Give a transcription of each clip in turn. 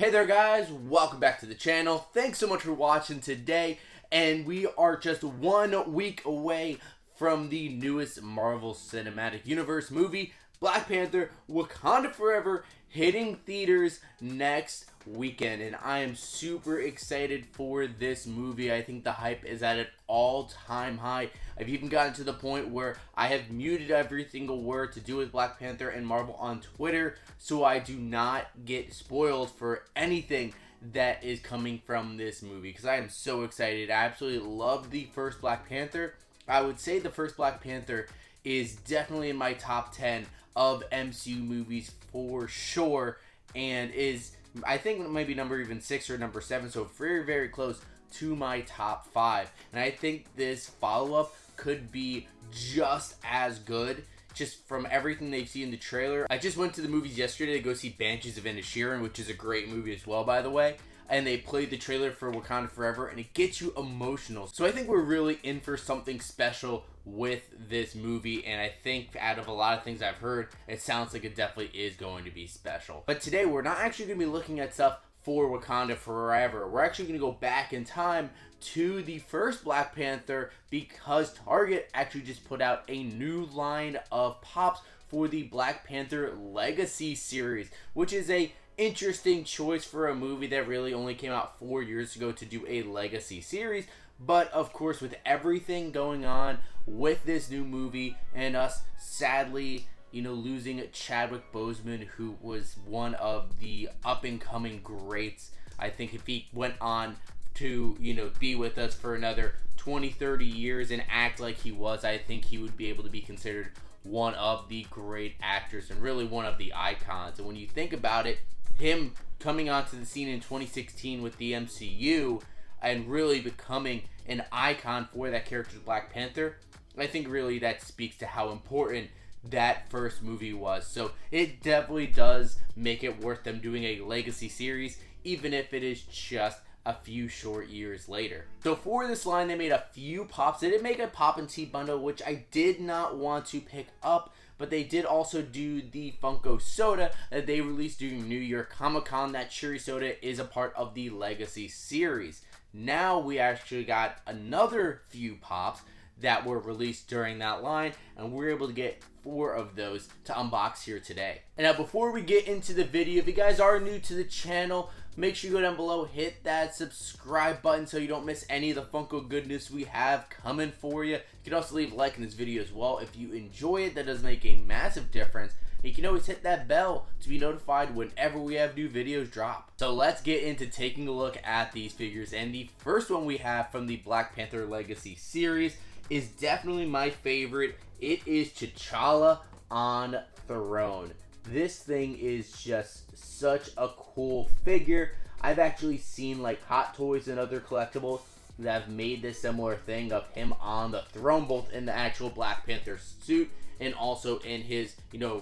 Hey there guys, welcome back to the channel. Thanks so much for watching today, and we are just 1 week away from the newest Marvel Cinematic Universe movie, Black Panther: Wakanda Forever, hitting theaters next weekend, and I am super excited for this movie. I think the hype is at an all-time high. I've even gotten to the point where I have muted every single word to do with Black Panther and Marvel on Twitter so I do not get spoiled for anything that is coming from this movie, because I am so excited. I absolutely love the first Black Panther. I would say the first Black Panther is definitely in my top 10 of MCU movies for sure, and is, I think, maybe number even 6 or number 7, so very, very close to my top 5. And I think this follow-up could be just as good, just from everything they've seen in the trailer. I just went to the movies yesterday to go see Banshees of Inisherin, which is a great movie as well, by the way. And they played the trailer for Wakanda Forever, and it gets you emotional. So I think we're really in for something special with this movie, and I think out of a lot of things I've heard, it sounds like it definitely is going to be special. But today, we're not actually going to be looking at stuff for Wakanda Forever. We're actually going to go back in time to the first Black Panther, because Target actually just put out a new line of pops for the Black Panther Legacy series, which is a interesting choice for a movie that really only came out 4 years ago to do a legacy series. But of course, with everything going on with this new movie and us sadly, losing Chadwick Boseman, who was one of the up-and-coming greats. I think if he went on to, be with us for another 20, 30 years and act like he was, I think he would be able to be considered one of the great actors and really one of the icons. And when you think about it, him coming onto the scene in 2016 with the MCU and really becoming an icon for that character, Black Panther, I think really that speaks to how important that first movie was. So it definitely does make it worth them doing a legacy series, even if it is just a few short years later. So for this line, they made a few pops. They did make a pop and tea bundle, which I did not want to pick up, but they did also do the Funko soda that they released during New York Comic Con. That cherry soda is a part of the Legacy series. Now we actually got another few pops that were released during that line, and we're able to get 4 of those to unbox here today. And now before we get into the video, if you guys are new to the channel, make sure you go down below, hit that subscribe button so you don't miss any of the Funko goodness we have coming for you. You can also leave a like in this video as well if you enjoy it. That does make a massive difference. You can always hit that bell to be notified whenever we have new videos drop. So let's get into taking a look at these figures. And the first one we have from the Black Panther Legacy series is definitely my favorite. It is T'Challa on Throne. This thing is just such a cool figure. I've actually seen like Hot Toys and other collectibles that have made this similar thing of him on the throne, both in the actual Black Panther suit and also in his,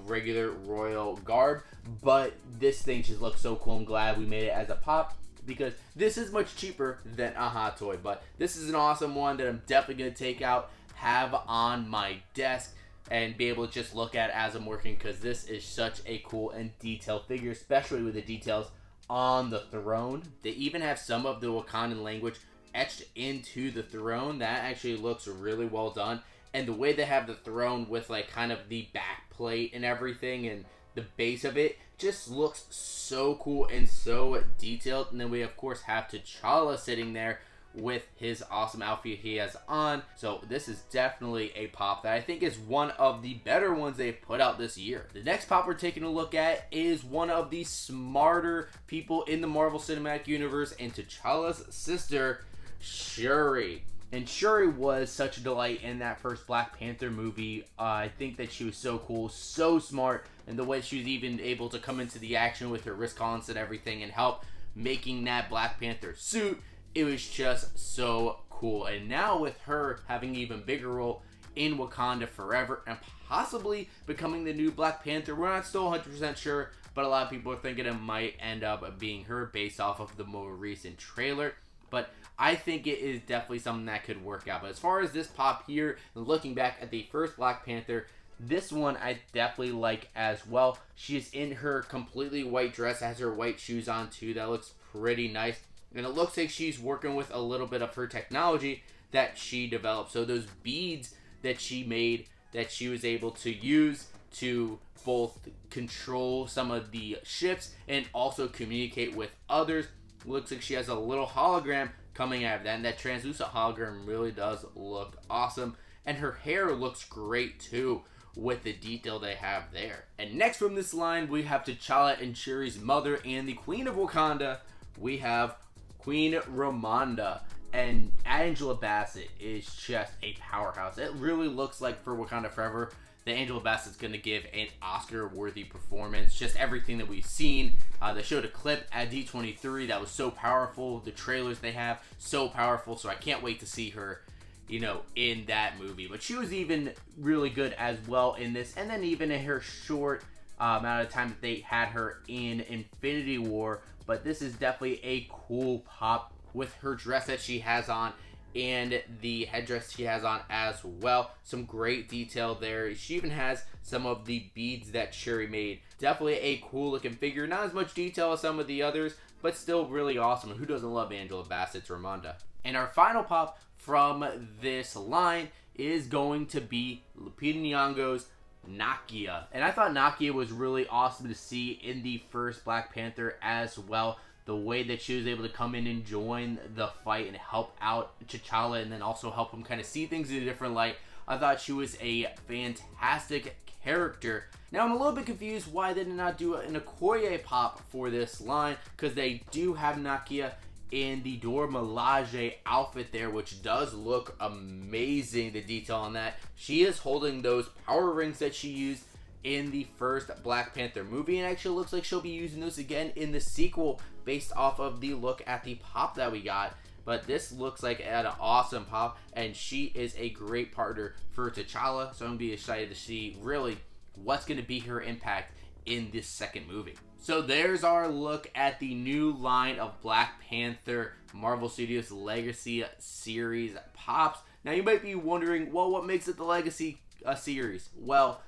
regular royal garb. But this thing just looks so cool. I'm glad we made it as a pop, because this is much cheaper than a Hot Toy. But this is an awesome one that I'm definitely going to take out, have on my desk, and be able to just look at as I'm working, because this is such a cool and detailed figure, especially with the details on the throne. They even have some of the Wakandan language etched into the throne. That actually looks really well done. And the way they have the throne with like kind of the back plate and everything and the base of it just looks so cool and so detailed. And then we of course have T'Challa sitting there with his awesome outfit he has on. So this is definitely a pop that I think is one of the better ones they've put out this year. The next pop we're taking a look at is one of the smarter people in the Marvel Cinematic Universe, and T'Challa's sister, Shuri. And Shuri was such a delight in that first Black Panther movie. I think that she was so cool, so smart, and the way she was even able to come into the action with her wrist collants and everything and help making that Black Panther suit. It was just so cool. And now with her having an even bigger role in Wakanda Forever and possibly becoming the new Black Panther, we're not still 100% sure, but a lot of people are thinking it might end up being her based off of the more recent trailer. But I think it is definitely something that could work out. But as far as this pop here, looking back at the first Black Panther, This one I definitely like as well. She is in her completely white dress, has her white shoes on too. That looks pretty nice. And it looks like she's working with a little bit of her technology that she developed. So those beads that she made, that she was able to use to both control some of the ships and also communicate with others. Looks like she has a little hologram coming out of that, and that translucent hologram really does look awesome. And her hair looks great too, with the detail they have there. And next from this line, we have T'Challa and Shuri's mother and the Queen of Wakanda. We have Queen Ramonda. And Angela Bassett is just a powerhouse. It really looks like for Wakanda Forever that Angela Bassett's going to give an Oscar-worthy performance. Just everything that we've seen. They showed a clip at D23 that was so powerful. The trailers they have, so powerful. So I can't wait to see her, you know, in that movie. But she was even really good as well in this. And then even in her short amount of time that they had her in Infinity War. But this is definitely a cool pop with her dress that she has on and the headdress she has on as well. Some great detail there. She even has some of the beads that Shuri made. Definitely a cool looking figure. Not as much detail as some of the others, but still really awesome. Who doesn't love Angela Bassett's Ramonda? And our final pop from this line is going to be Lupita Nyong'o's Nakia. And I thought Nakia was really awesome to see in the first Black Panther as well. The way that she was able to come in and join the fight and help out T'Challa and then also help him kind of see things in a different light. I thought she was a fantastic character. Now I'm a little bit confused why they did not do an Okoye pop for this line, because they do have Nakia in the Dora Milaje outfit there, which does look amazing, the detail on that. She is holding those power rings that she used in the first Black Panther movie, and actually looks like she'll be using those again in the sequel based off of the look at the pop that we got. But this looks like an awesome pop, and she is a great partner for T'Challa, so I'm going to be excited to see really what's going to be her impact in this second movie. So there's our look at the new line of Black Panther Marvel Studios Legacy series pops. Now you might be wondering, well, what makes it the Legacy series? Well,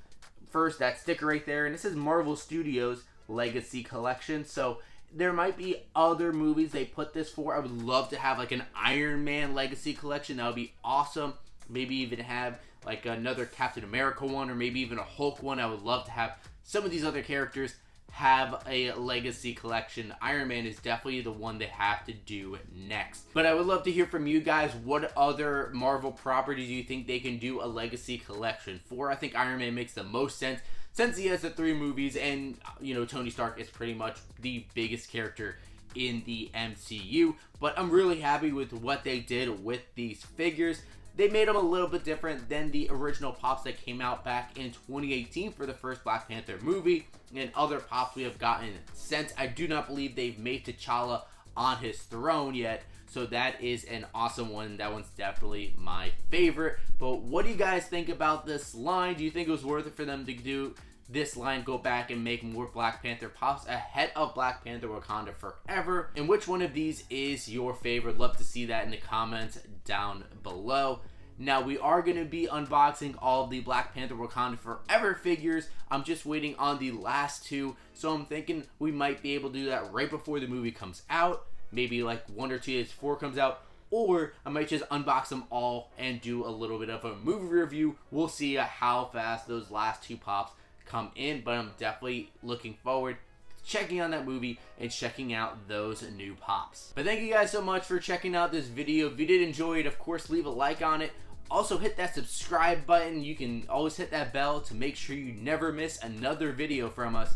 first, that sticker right there, and this is Marvel Studios Legacy Collection, so there might be other movies they put this for. I would love to have like an Iron Man Legacy Collection. That would be awesome. Maybe even have like another Captain America one, or maybe even a Hulk one. I would love to have some of these other characters have a Legacy Collection. Iron Man is definitely the one they have to do next. But I would love to hear from you guys. What other Marvel properties do you think they can do a Legacy Collection for? I think Iron Man makes the most sense, since he has the 3 movies, and, you know, Tony Stark is pretty much the biggest character in the MCU. But I'm really happy with what they did with these figures. They made them a little bit different than the original pops that came out back in 2018 for the first Black Panther movie, and other pops we have gotten since. I do not believe they've made T'Challa on his throne yet, so that is an awesome one. That one's definitely my favorite. But what do you guys think about this line? Do you think it was worth it for them to do this line, go back and make more Black Panther pops ahead of Black Panther Wakanda Forever? And which one of these is your favorite? Love to see that in the comments down below. Now, we are going to be unboxing all of the Black Panther Wakanda Forever figures. I'm just waiting on the last 2, so I'm thinking we might be able to do that right before the movie comes out. Maybe like 1 or 2 days before it comes out. Or I might just unbox them all and do a little bit of a movie review. We'll see how fast those last 2 pops come in, but I'm definitely looking forward to checking on that movie and checking out those new pops. But thank you guys so much for checking out this video. If you did enjoy it, of course, leave a like on it. Also, hit that subscribe button. You can always hit that bell to make sure you never miss another video from us.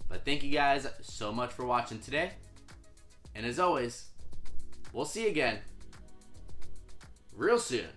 But thank you guys so much for watching today. And as always, we'll see you again real soon.